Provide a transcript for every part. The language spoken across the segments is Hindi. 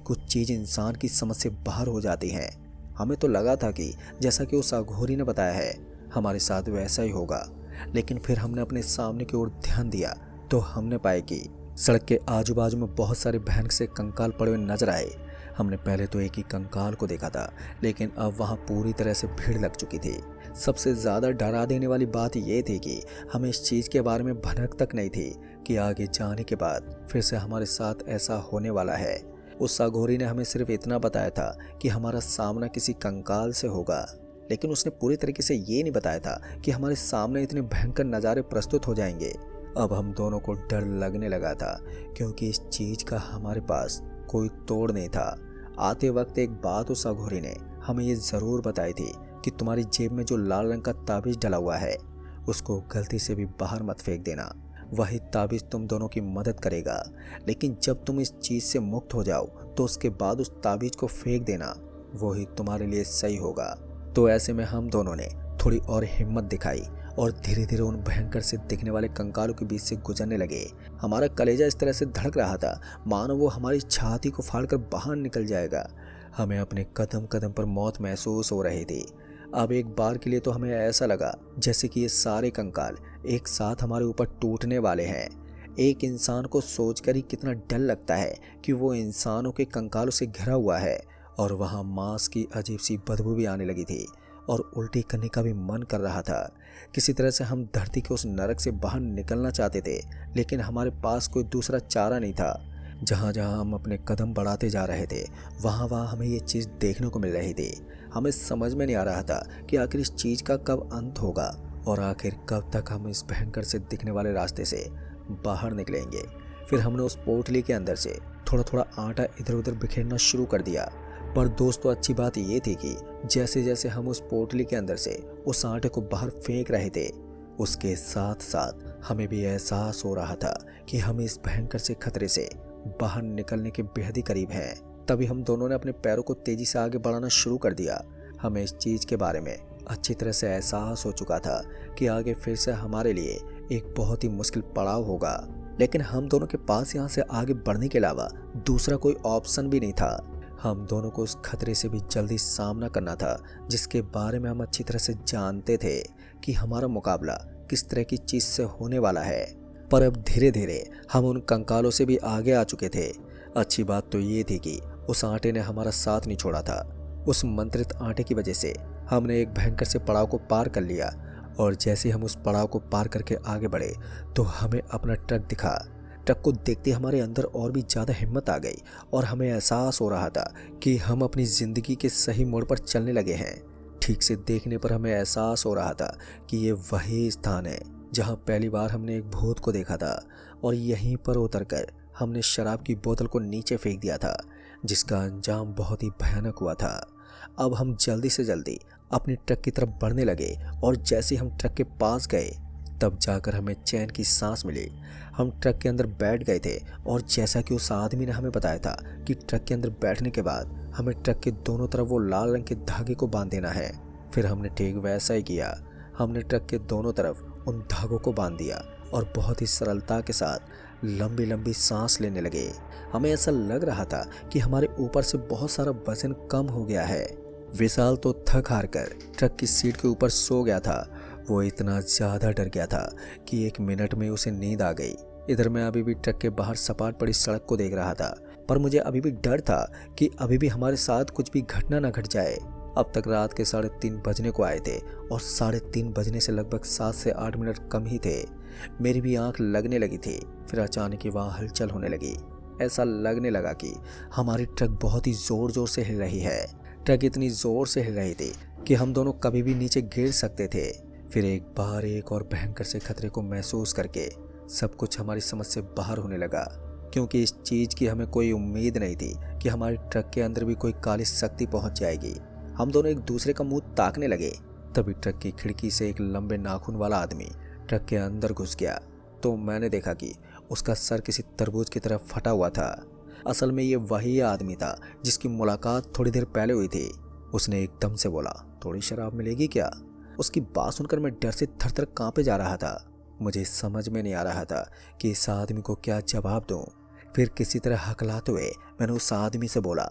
कुछ चीज़ इंसान की समझ से बाहर हो जाती हैं। हमें तो लगा था कि जैसा कि उस अघोरी ने बताया है हमारे साथ वैसा ही होगा, लेकिन फिर हमने अपने सामने की ओर ध्यान दिया तो हमने पाया कि सड़क के आजू बाजू में बहुत सारे भयानक से कंकाल पड़े हुए नजर आए। हमने पहले तो एक ही कंकाल को देखा था, लेकिन अब वहाँ पूरी तरह से भीड़ लग चुकी थी। सबसे ज़्यादा डरा देने वाली बात यह थी कि हमें इस चीज़ के बारे में भनक तक नहीं थी कि आगे जाने के बाद फिर से हमारे साथ ऐसा होने वाला है। उस अघोरी ने हमें सिर्फ इतना बताया था कि हमारा सामना किसी कंकाल से होगा, लेकिन उसने पूरी तरीके से ये नहीं बताया था कि हमारे सामने इतने भयंकर नज़ारे प्रस्तुत हो जाएंगे। अब हम दोनों को डर लगने लगा था, क्योंकि इस चीज़ का हमारे पास कोई तोड़ नहीं था। आते वक्त एक बात उस अघोरी ने हमें ये ज़रूर बताई थी कि तुम्हारी जेब में जो लाल रंग का ताबीज़ डला हुआ है उसको गलती से भी बाहर मत फेंक देना। वही ताबीज़ तुम दोनों की मदद करेगा, लेकिन जब तुम इस चीज़ से मुक्त हो जाओ तो उसके बाद उस ताबीज़ को फेंक देना, वही तुम्हारे लिए सही होगा। तो ऐसे में हम दोनों ने थोड़ी और हिम्मत दिखाई और धीरे धीरे उन भयंकर से दिखने वाले कंकालों के बीच से गुजरने लगे। हमारा कलेजा इस तरह से धड़क रहा था मानो वो हमारी छाती को फाड़कर बाहर निकल जाएगा। हमें अपने कदम कदम पर मौत महसूस हो रही थी। अब एक बार के लिए तो हमें ऐसा लगा जैसे कि ये सारे कंकाल एक साथ हमारे ऊपर टूटने वाले हैं। एक इंसान को सोचकर ही कितना डर लगता है कि वो इंसानों के कंकालों से घिरा हुआ है और वहाँ मांस की अजीब सी बदबू भी आने लगी थी और उल्टी करने का भी मन कर रहा था। किसी तरह से हम धरती के उस नरक से बाहर निकलना चाहते थे, लेकिन हमारे पास कोई दूसरा चारा नहीं था। जहाँ जहाँ हम अपने कदम बढ़ाते जा रहे थे वहाँ वहाँ हमें ये चीज़ देखने को मिल रही थी। हमें समझ में नहीं आ रहा था कि आखिर इस चीज़ का कब अंत होगा और आखिर कब तक हम इस भयंकर से दिखने वाले रास्ते से बाहर निकलेंगे। फिर हमने उस पोटली के अंदर से थोड़ा थोड़ा आटा इधर उधर बिखेरना शुरू कर दिया। पर दोस्तों, अच्छी बात ये थी कि जैसे जैसे हम उस पोटली के अंदर से उस आटे को बाहर फेंक रहे थे, उसके साथ साथ हमें भी एहसास हो रहा था कि हम इस भयंकर से खतरे से बाहर निकलने के बेहद ही करीब हैं। तभी हम दोनों ने अपने पैरों को तेजी से आगे बढ़ाना शुरू कर दिया। हमें इस चीज़ के बारे में अच्छी तरह से एहसास हो चुका था कि आगे फिर से हमारे लिए एक बहुत ही मुश्किल पड़ाव होगा, लेकिन हम दोनों के पास यहाँ से आगे बढ़ने के अलावा दूसरा कोई ऑप्शन भी नहीं था। हम दोनों को उस खतरे से भी जल्दी सामना करना था जिसके बारे में हम अच्छी तरह से जानते थे कि हमारा मुकाबला किस तरह की चीज़ से होने वाला है। पर अब धीरे धीरे हम उन कंकालों से भी आगे आ चुके थे। अच्छी बात तो ये थी कि उस आटे ने हमारा साथ नहीं छोड़ा था। उस मंत्रित आटे की वजह से हमने एक भयंकर से पड़ाव को पार कर लिया और जैसे हम उस पड़ाव को पार करके आगे बढ़े तो हमें अपना ट्रक दिखा। ट्रक को देखते हमारे अंदर और भी ज़्यादा हिम्मत आ गई और हमें एहसास हो रहा था कि हम अपनी ज़िंदगी के सही मोड़ पर चलने लगे हैं। ठीक से देखने पर हमें एहसास हो रहा था कि ये वही स्थान है जहाँ पहली बार हमने एक भूत को देखा था और यहीं पर उतरकर हमने शराब की बोतल को नीचे फेंक दिया था, जिसका अंजाम बहुत ही भयानक हुआ था। अब हम जल्दी से जल्दी अपने ट्रक की तरफ बढ़ने लगे और जैसे हम ट्रक के पास गए तब जाकर हमें चैन की सांस मिली। हम ट्रक के अंदर बैठ गए थे और जैसा कि उस आदमी ने हमें बताया था कि ट्रक के अंदर बैठने के बाद हमें ट्रक के दोनों तरफ वो लाल रंग के धागे को बांध देना है। फिर हमने ठीक वैसा ही किया। हमने ट्रक के दोनों तरफ उन धागों को बांध दिया और बहुत ही सरलता के साथ लंबी लंबी सांस लेने लगे। हमें ऐसा लग रहा था कि हमारे ऊपर से बहुत सारा वजन कम हो गया है। विशाल तो थक हार कर ट्रक की सीट के ऊपर सो गया था। वो इतना ज़्यादा डर गया था कि 1 मिनट में उसे नींद आ गई। इधर मैं अभी भी ट्रक के बाहर सपाट पड़ी सड़क को देख रहा था, पर मुझे अभी भी डर था कि अभी भी हमारे साथ कुछ भी घटना न घट जाए। अब तक रात के 3:30 बजने को आए थे और 3:30 बजने से लगभग 7 से 8 मिनट कम ही थे। मेरी भी आंख लगने लगी थी। फिर अचानक ही वहाँ हलचल होने लगी। ऐसा लगने लगा कि हमारी ट्रक बहुत ही ज़ोर ज़ोर से हिल रही है। ट्रक इतनी ज़ोर से हिल रही थी कि हम दोनों कभी भी नीचे गिर सकते थे। फिर एक बार एक और भयंकर से खतरे को महसूस करके सब कुछ हमारी समझ से बाहर होने लगा, क्योंकि इस चीज़ की हमें कोई उम्मीद नहीं थी कि हमारे ट्रक के अंदर भी कोई काली शक्ति पहुंच जाएगी। हम दोनों एक दूसरे का मुंह ताकने लगे। तभी ट्रक की खिड़की से एक लंबे नाखून वाला आदमी ट्रक के अंदर घुस गया। तो मैंने देखा कि उसका सर किसी तरबूज की तरफ फटा हुआ था। असल में ये वही आदमी था जिसकी मुलाकात थोड़ी देर पहले हुई थी। उसने एकदम से बोला, थोड़ी शराब मिलेगी क्या? उसकी बात सुनकर मैं डर से थर-थर कांपे जा रहा था। मुझे समझ में नहीं आ रहा था कि इस आदमी को क्या जवाब दूं। फिर किसी तरह हकलाते हुए मैंने उस आदमी से बोला,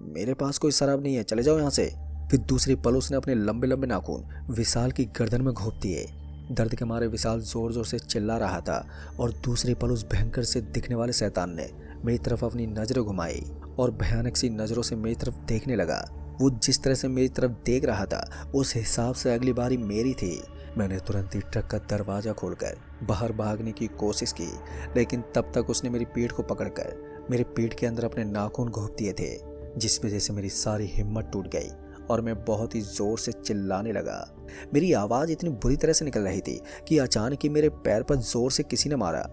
मेरे पास कोई शराब नहीं है, चले जाओ यहाँ से। फिर दूसरी पल उसने अपने लंबे लंबे नाखून विशाल की गर्दन में घोंप दिए। दर्द के मारे विशाल जोर जोर से चिल्ला रहा था और दूसरी पल उस भयंकर से दिखने वाले शैतान ने मेरी तरफ अपनी नजरें घुमाई और भयानक सी नजरों से मेरी तरफ देखने लगा। वो जिस तरह से मेरी तरफ देख रहा था उस हिसाब से अगली बारी मेरी थी। मैंने तुरंत ही ट्रक का दरवाजा खोलकर बाहर भागने की कोशिश की, लेकिन तब तक उसने मेरी पीठ को पकड़कर मेरे पीठ के अंदर अपने नाखून घोंप दिए थे, जिस वजह से मेरी सारी हिम्मत टूट गई और मैं बहुत ही जोर से चिल्लाने लगा। मेरी आवाज़ इतनी बुरी तरह से निकल रही थी कि अचानक ही मेरे पैर पर जोर से किसी ने मारा।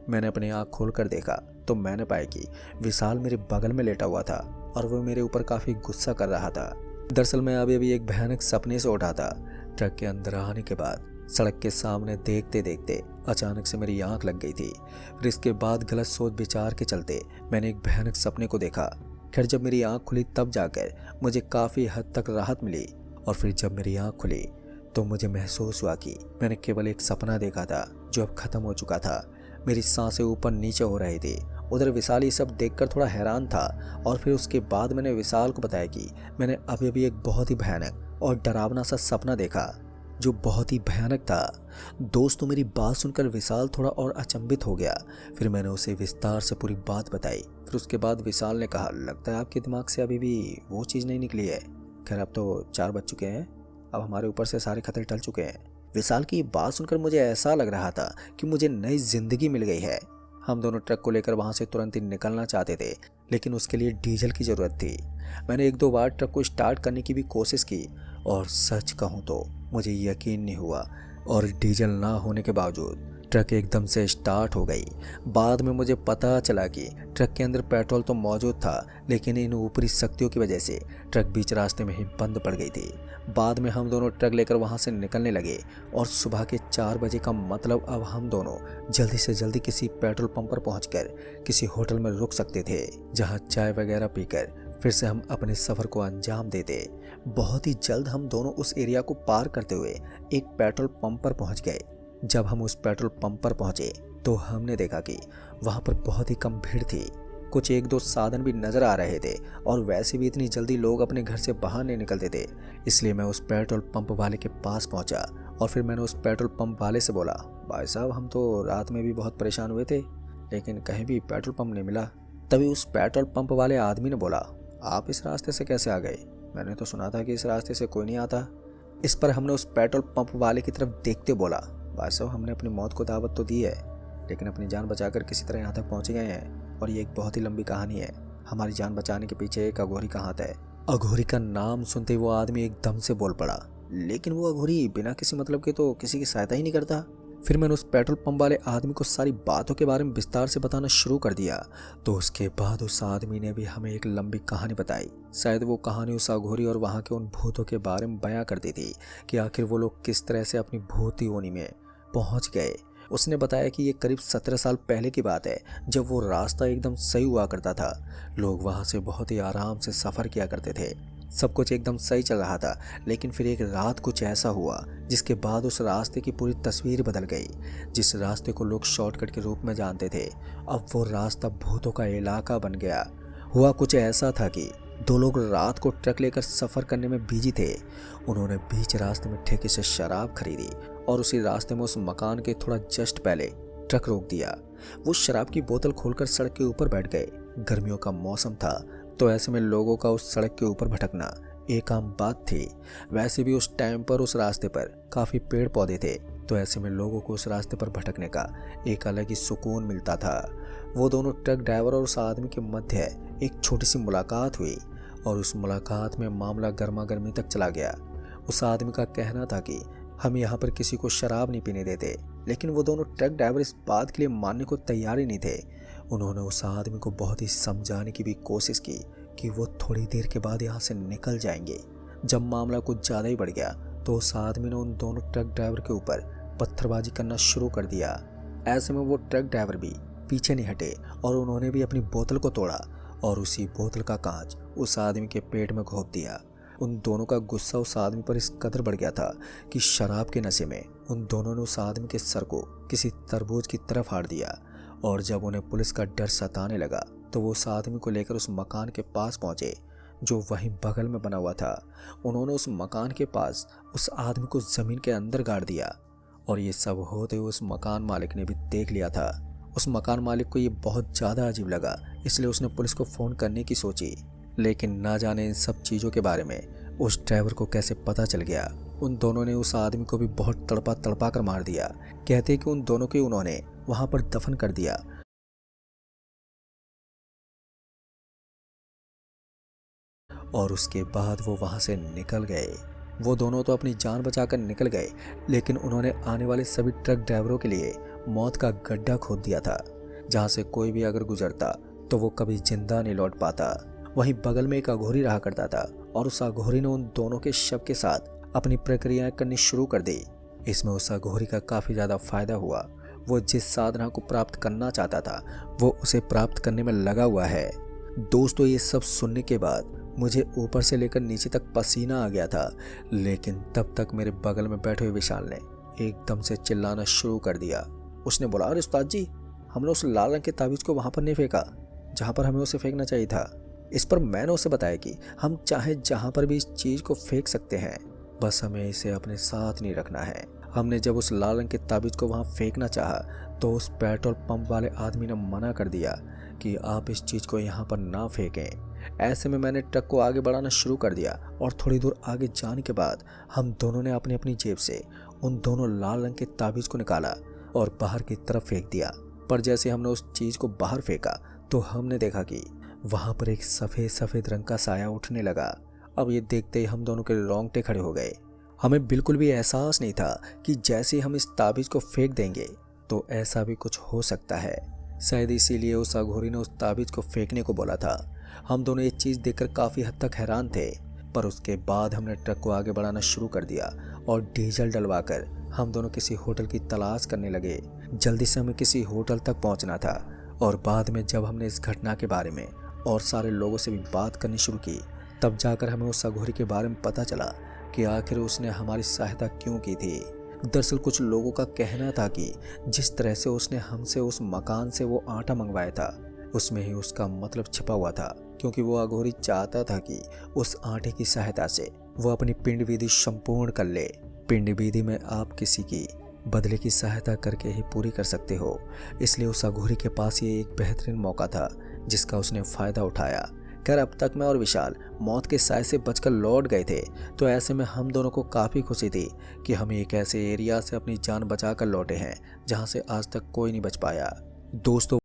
मैंने अपनी आँख खोलकर देखा तो मैंने पाया कि विशाल मेरे बगल में लेटा हुआ था और वो मेरे ऊपर काफ़ी गुस्सा कर रहा था। दरअसल मैं अभी एक भयानक सपने से उठा था। ट्रक के अंदर आने के बाद सड़क के सामने देखते देखते अचानक से मेरी आंख लग गई थी। फिर इसके बाद गलत सोच विचार के चलते मैंने एक भयानक सपने को देखा। खैर जब मेरी आंख खुली तब जाकर मुझे काफ़ी हद तक राहत मिली, और फिर जब मेरी आंख खुली तो मुझे महसूस हुआ कि मैंने केवल एक सपना देखा था जो अब ख़त्म हो चुका था। मेरी सांसें ऊपर नीचे हो रही थी। उधर विशाल ये सब देखकर थोड़ा हैरान था, और फिर उसके बाद मैंने विशाल को बताया कि मैंने अभी एक बहुत ही भयानक और डरावना सा सपना देखा जो बहुत ही भयानक था। दोस्तों मेरी बात सुनकर विशाल थोड़ा और अचंभित हो गया। फिर मैंने उसे विस्तार से पूरी बात बताई। फिर उसके बाद विशाल ने कहा, लगता है आपके दिमाग से अभी भी वो चीज़ नहीं निकली है। खैर अब तो 4 बज चुके हैं, अब हमारे ऊपर से सारे खतरे टल चुके हैं। विशाल की बात सुनकर मुझे ऐसा लग रहा था कि मुझे नई जिंदगी मिल गई है। हम दोनों ट्रक को लेकर वहाँ से तुरंत ही निकलना चाहते थे, लेकिन उसके लिए डीजल की ज़रूरत थी। मैंने 1-2 बार ट्रक को स्टार्ट करने की भी कोशिश की, और सच कहूँ तो मुझे यकीन नहीं हुआ, और डीजल ना होने के बावजूद ट्रक एकदम से स्टार्ट हो गई। बाद में मुझे पता चला कि ट्रक के अंदर पेट्रोल तो मौजूद था, लेकिन इन ऊपरी शक्तियों की वजह से ट्रक बीच रास्ते में ही बंद पड़ गई थी। बाद में हम दोनों ट्रक लेकर वहां से निकलने लगे, और सुबह के 4 बजे का मतलब अब हम दोनों जल्दी से जल्दी किसी पेट्रोल पंप पर पहुंचकर किसी होटल में रुक सकते थे, जहां चाय वगैरह पीकर फिर से हम अपने सफ़र को अंजाम देते। बहुत ही जल्द हम दोनों उस एरिया को पार करते हुए एक पेट्रोल पंप पर पहुंच गए। जब हम उस पेट्रोल पंप पर पहुंचे तो हमने देखा कि वहां पर बहुत ही कम भीड़ थी। कुछ 1-2 साधन भी नज़र आ रहे थे, और वैसे भी इतनी जल्दी लोग अपने घर से बाहर नहीं निकलते थे। इसलिए मैं उस पेट्रोल पंप वाले के पास पहुंचा, और फिर मैंने उस पेट्रोल पंप वाले से बोला, भाई साहब हम तो रात में भी बहुत परेशान हुए थे, लेकिन कहीं भी पेट्रोल पंप नहीं मिला। तभी उस पेट्रोल पंप वाले आदमी ने बोला, आप इस रास्ते से कैसे आ गए? मैंने तो सुना था कि इस रास्ते से कोई नहीं आता। इस पर हमने उस पेट्रोल पंप वाले की तरफ देखते बोला, भाई साहब हमने अपनी मौत को दावत तो दी है, लेकिन अपनी जान बचाकर किसी तरह यहाँ तक पहुँच गए हैं, और ये एक बहुत ही लंबी कहानी है। हमारी जान बचाने के पीछे एक अघोरी का हाथ है। अघोरी का नाम सुनते ही वो आदमी एकदम से बोल पड़ा, लेकिन वो अघोरी बिना किसी मतलब के तो किसी की सहायता ही नहीं करता। फिर मैंने उस पेट्रोल पंप वाले आदमी को सारी बातों के बारे में विस्तार से बताना शुरू कर दिया। तो उसके बाद उस आदमी ने भी हमें एक लंबी कहानी बताई। शायद वो कहानी उस अघोरी और वहाँ के उन भूतों के बारे में बयां करती थी कि आखिर वो लोग किस तरह से अपनी भूत योनि में पहुँच गए। उसने बताया कि ये करीब 17 साल पहले की बात है, जब वो रास्ता एकदम सही हुआ करता था। लोग वहाँ से बहुत ही आराम से सफ़र किया करते थे, सब कुछ एकदम सही चल रहा था। लेकिन फिर एक रात कुछ ऐसा हुआ जिसके बाद उस रास्ते की पूरी तस्वीर बदल गई। जिस रास्ते को लोग शॉर्टकट के रूप में जानते थे, अब वो रास्ता भूतों का इलाका बन गया। हुआ कुछ ऐसा था कि 2 लोग रात को ट्रक लेकर सफ़र करने में बिजी थे। उन्होंने बीच रास्ते में ठेके से शराब खरीदी, और उसी रास्ते में उस मकान के थोड़ा जस्ट पहले ट्रक रोक दिया। वो शराब की बोतल खोलकर सड़क के ऊपर बैठ गए। गर्मियों का मौसम था, तो ऐसे में लोगों का उस सड़क के ऊपर भटकना एक आम बात थी। वैसे भी उस टाइम पर उस रास्ते पर काफ़ी पेड़ पौधे थे, तो ऐसे में लोगों को उस रास्ते पर भटकने का एक अलग ही सुकून मिलता था। वो दोनों ट्रक ड्राइवर और उस आदमी के मध्य एक छोटी सी मुलाकात हुई, और उस मुलाकात में मामला गर्मा गर्मी तक चला गया। उस आदमी का कहना था कि हम यहाँ पर किसी को शराब नहीं पीने देते, लेकिन वो दोनों ट्रक ड्राइवर इस बात के लिए मानने को तैयार ही नहीं थे। उन्होंने उस आदमी को बहुत ही समझाने की भी कोशिश की कि वो थोड़ी देर के बाद यहाँ से निकल जाएंगे। जब मामला कुछ ज़्यादा ही बढ़ गया तो उस आदमी ने उन दोनों ट्रक ड्राइवर के ऊपर पत्थरबाजी करना शुरू कर दिया। ऐसे में वो ट्रक ड्राइवर भी पीछे नहीं हटे, और उन्होंने भी अपनी बोतल को तोड़ा और उसी बोतल का कांच उस आदमी के पेट में घोंप दिया। उन दोनों का गुस्सा उस आदमी पर इस कदर बढ़ गया था कि शराब के नशे में उन दोनों ने उस आदमी के सर को किसी तरबूज की तरफ हाड़ दिया, और जब उन्हें पुलिस का डर सताने लगा तो वो उस आदमी को लेकर उस मकान के पास पहुंचे जो वहीं बगल में बना हुआ था। उन्होंने उस मकान के पास उस आदमी को ज़मीन के अंदर गाड़ दिया और ये सब होते हुए उस मकान मालिक ने भी देख लिया था। उस मकान मालिक को ये बहुत ज़्यादा अजीब लगा, इसलिए उसने पुलिस को फ़ोन करने की सोची। लेकिन ना जाने इन सब चीज़ों के बारे में उस ड्राइवर को कैसे पता चल गया। उन दोनों ने उस आदमी को भी बहुत तड़पा तड़पा कर मार दिया। कहते कि उन दोनों को उन्होंने वहाँ पर दफन कर दिया। और उसके बाद वो वहाँ से निकल गए। वो दोनों तो अपनी जान बचाकर निकल गए, लेकिन उन्होंने आने वाले सभी ट्रक ड्राइवरों के लिए मौत का गड्ढा खोद दिया था, जहाँ से कोई भी अगर गुजरता तो वो कभी जिंदा नहीं लौट पाता। वहीं बगल में एक अघोरी रहा करता था और उस अघोरी ने उन दोनों के शव के साथ अपनी प्रक्रियाएं करनी शुरू कर दी। इसमें उस अघोरी का काफ़ी ज़्यादा फायदा हुआ। वो जिस साधना को प्राप्त करना चाहता था वो उसे प्राप्त करने में लगा हुआ है। दोस्तों, ये सब सुनने के बाद मुझे ऊपर से लेकर नीचे तक पसीना आ गया था, लेकिन तब तक मेरे बगल में बैठे हुए विशाल ने एकदम से चिल्लाना शुरू कर दिया। उसने बोला, अरे उस्ताद जी, हमने उस लाल रंग के ताबीज़ को वहाँ पर नहीं फेंका जहाँ पर हमें उसे फेंकना चाहिए था। इस पर मैंने उसे बताया कि हम चाहे जहाँ पर भी इस चीज़ को फेंक सकते हैं, बस हमें इसे अपने साथ नहीं रखना है। हमने जब उस लाल रंग के ताबीज़ को वहाँ फेंकना चाहा तो उस पेट्रोल पंप वाले आदमी ने मना कर दिया कि आप इस चीज़ को यहाँ पर ना फेंकें। ऐसे में मैंने ट्रक को आगे बढ़ाना शुरू कर दिया और थोड़ी दूर आगे जाने के बाद हम दोनों ने अपनी अपनी जेब से उन दोनों लाल रंग के ताबीज़ को निकाला और बाहर की तरफ फेंक दिया। पर जैसे हमने उस चीज़ को बाहर फेंका तो हमने देखा कि वहाँ पर एक सफ़ेद रंग का साया उठने लगा। अब ये देखते ही हम दोनों के रोंगटे खड़े हो गए। हमें बिल्कुल भी एहसास नहीं था कि जैसे हम इस ताबीज़ को फेंक देंगे तो ऐसा भी कुछ हो सकता है। शायद इसीलिए उस अघोरी ने उस ताबीज़ को फेंकने को बोला था। हम दोनों ये चीज़ देखकर काफ़ी हद तक हैरान थे। पर उसके बाद हमने ट्रक को आगे बढ़ाना शुरू कर दिया और डीजल डलवाकर हम दोनों किसी होटल की तलाश करने लगे। जल्दी से हमें किसी होटल तक पहुंचना था और बाद में जब हमने इस घटना के बारे में और सारे लोगों से भी बात करनी शुरू की तब जाकर हमें उस अघोरी के बारे में पता चला कि आखिर उसने हमारी सहायता क्यों की थी। दरअसल कुछ लोगों का कहना था कि जिस तरह से उसने हमसे उस मकान से वो आटा मंगवाया था उसमें ही उसका मतलब छिपा हुआ था, क्योंकि वो अघोरी चाहता था कि उस आटे की सहायता से वो अपनी पिंड विधि संपूर्ण कर ले। पिंड विधि में आप किसी की बदले की सहायता करके ही पूरी कर सकते हो, इसलिए उस अघोरी के पास ये एक बेहतरीन मौका था जिसका उसने फ़ायदा उठाया। खैर, अब तक मैं और विशाल मौत के साए से बचकर लौट गए थे, तो ऐसे में हम दोनों को काफ़ी खुशी थी कि हम एक ऐसे एरिया से अपनी जान बचा कर लौटे हैं जहाँ से आज तक कोई नहीं बच पाया। दोस्तों